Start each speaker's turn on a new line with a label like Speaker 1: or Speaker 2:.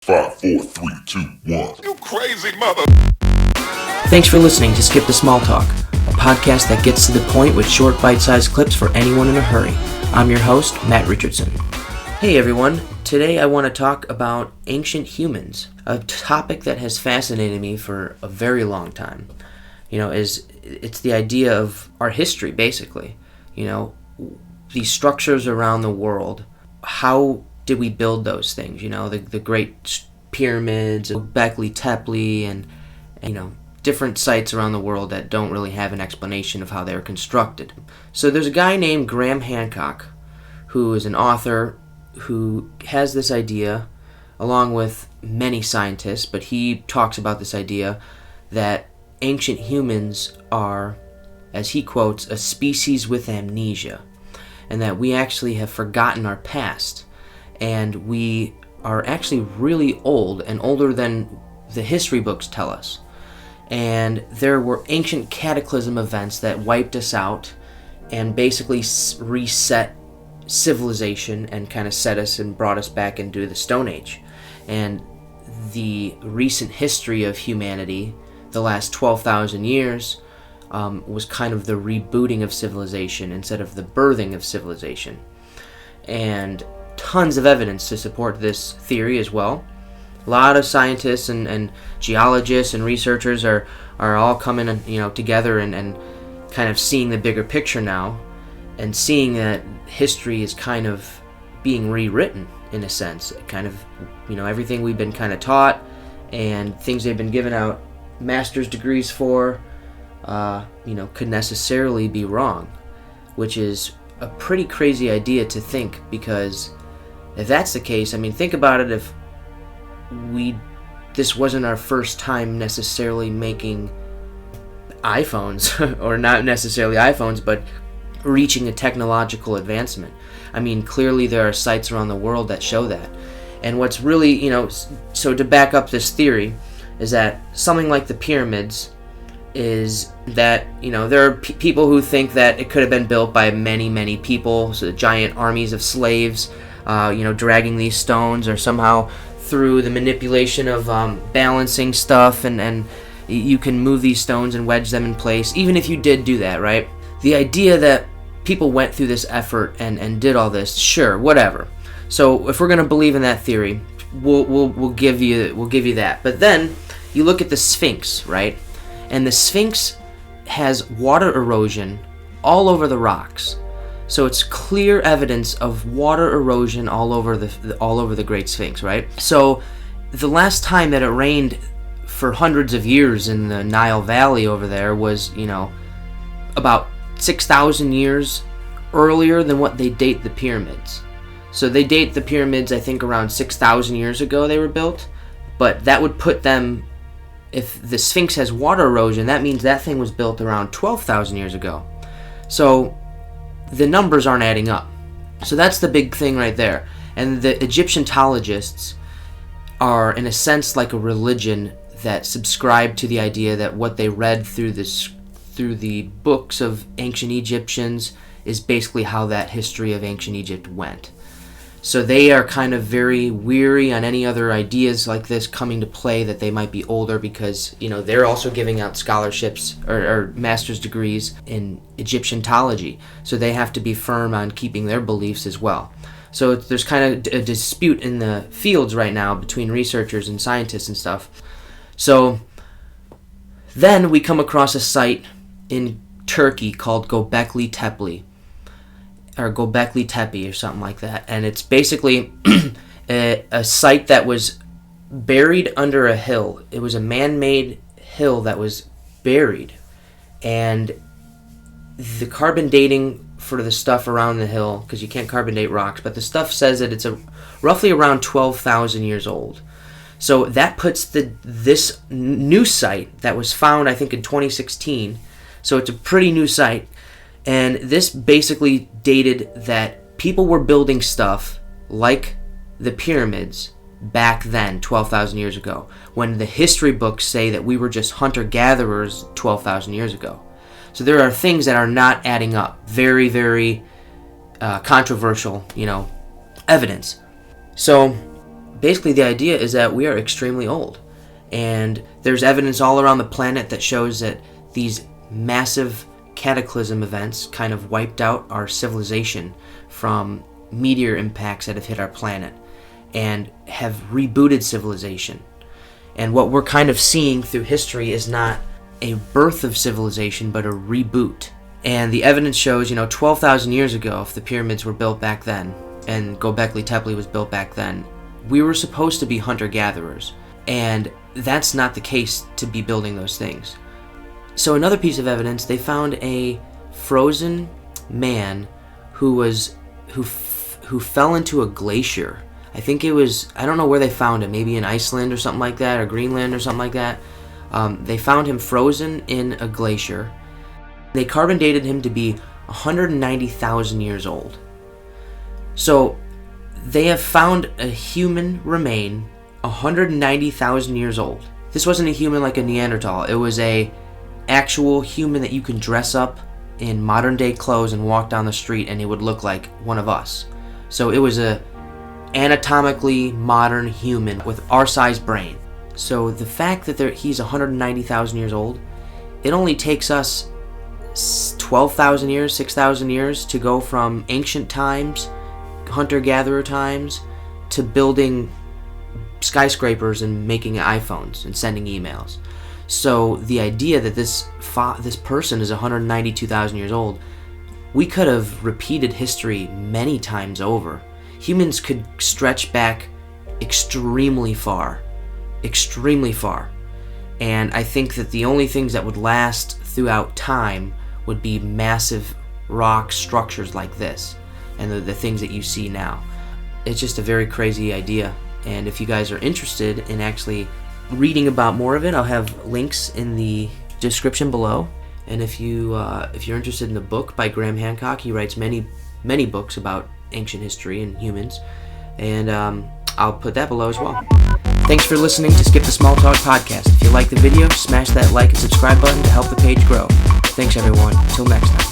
Speaker 1: 5, 4, 3, 2, 1. You crazy mother.
Speaker 2: Thanks for listening to Skip the Small Talk, a podcast that gets to the point with short bite-sized clips for anyone in a hurry. I'm your host, Matt Richardson. Hey everyone, today I want to talk about ancient humans, a topic that has fascinated me for a very long time. It's the idea of our history, basically. These structures around the world, how did we build those things? The great pyramids, Göbekli Tepe, and different sites around the world that don't really have an explanation of how they were constructed. So there's a guy named Graham Hancock, who is an author who has this idea, along with many scientists, but he talks about this idea that ancient humans are, as he quotes, a species with amnesia, and that we actually have forgotten our past, and we are actually really old, and older than the history books tell us. And there were ancient cataclysm events that wiped us out and basically reset civilization and kind of set us and brought us back into the Stone Age. And the recent history of humanity, the last 12,000 years, was kind of the rebooting of civilization instead of the birthing of civilization. And tons of evidence to support this theory as well. A lot of scientists and geologists and researchers are all coming together and kind of seeing the bigger picture now, and seeing that history is kind of being rewritten in a sense. Kind of, everything we've been kind of taught and things they've been giving out master's degrees for, could necessarily be wrong, which is a pretty crazy idea to think, because if that's the case, think about it, if this wasn't our first time necessarily making iPhones, or not necessarily iPhones, but reaching a technological advancement. Clearly there are sites around the world that show that. And what's really, so to back up this theory, is that something like the pyramids is that, there are people who think that it could have been built by many, many people, so giant armies of slaves, dragging these stones, or somehow through the manipulation of balancing stuff, and you can move these stones and wedge them in place, even if you did do that, right? The idea that people went through this effort and did all this, sure, whatever. So if we're going to believe in that theory, we'll give you that. But then you look at the Sphinx, right? And the Sphinx has water erosion all over the rocks. So it's clear evidence of water erosion all over the Great Sphinx, right? So the last time that it rained for hundreds of years in the Nile Valley over there was, about 6,000 years earlier than what they date the pyramids. So they date the pyramids, I think, around 6,000 years ago they were built, but that would put them, if the Sphinx has water erosion, that means that thing was built around 12,000 years ago. So the numbers aren't adding up. So that's the big thing right there. And the Egyptologists are, in a sense, like a religion that subscribe to the idea that what they read through the books of ancient Egyptians is basically how that history of ancient Egypt went. So they are kind of very weary on any other ideas like this coming to play, that they might be older, because they're also giving out scholarships or master's degrees in Egyptology, so they have to be firm on keeping their beliefs as well. So there's kind of a dispute in the fields right now between researchers and scientists and stuff. So then we come across a site in Turkey called Göbekli Tepe, or Göbekli Tepe, or something like that, and it's basically a site that was buried under a hill. It was a man-made hill that was buried, and the carbon dating for the stuff around the hill, because you can't carbon date rocks, but the stuff says that it's roughly around 12,000 years old. So that puts this new site that was found, I think, in 2016. So it's a pretty new site. And this basically dated that people were building stuff like the pyramids back then, 12,000 years ago, when the history books say that we were just hunter-gatherers 12,000 years ago. So there are things that are not adding up. Very, very controversial, evidence. So basically the idea is that we are extremely old. And there's evidence all around the planet that shows that these massive cataclysm events kind of wiped out our civilization from meteor impacts that have hit our planet and have rebooted civilization. And what we're kind of seeing through history is not a birth of civilization, but a reboot. And the evidence shows, 12,000 years ago, if the pyramids were built back then, and Göbekli Tepe was built back then, we were supposed to be hunter-gatherers. And that's not the case to be building those things. So another piece of evidence, they found a frozen man who fell into a glacier. I think it was, I don't know where they found him, maybe in Iceland or something like that, or Greenland or something like that. They found him frozen in a glacier. They carbon dated him to be 190,000 years old. So they have found a human remain 190,000 years old. This wasn't a human like a Neanderthal. It was a actual human that you can dress up in modern day clothes and walk down the street and it would look like one of us. So it was a anatomically modern human with our size brain. So the fact that he's 190,000 years old, it only takes us 12,000 years, 6,000 years to go from ancient times, hunter-gatherer times, to building skyscrapers and making iPhones and sending emails. So the idea that this person is 192,000 years old, we could have repeated history many times over. Humans could stretch back extremely far. And I think that the only things that would last throughout time would be massive rock structures like this and the things that you see now. It's just a very crazy idea. And if you guys are interested in actually reading about more of it, I'll have links in the description below. And if you're interested in the book by Graham Hancock, he writes many books about ancient history and humans, and I'll put that below as well. Thanks for listening to Skip the Small Talk podcast. If you like the video, smash that like and subscribe button to help the page grow. Thanks everyone. Until next time.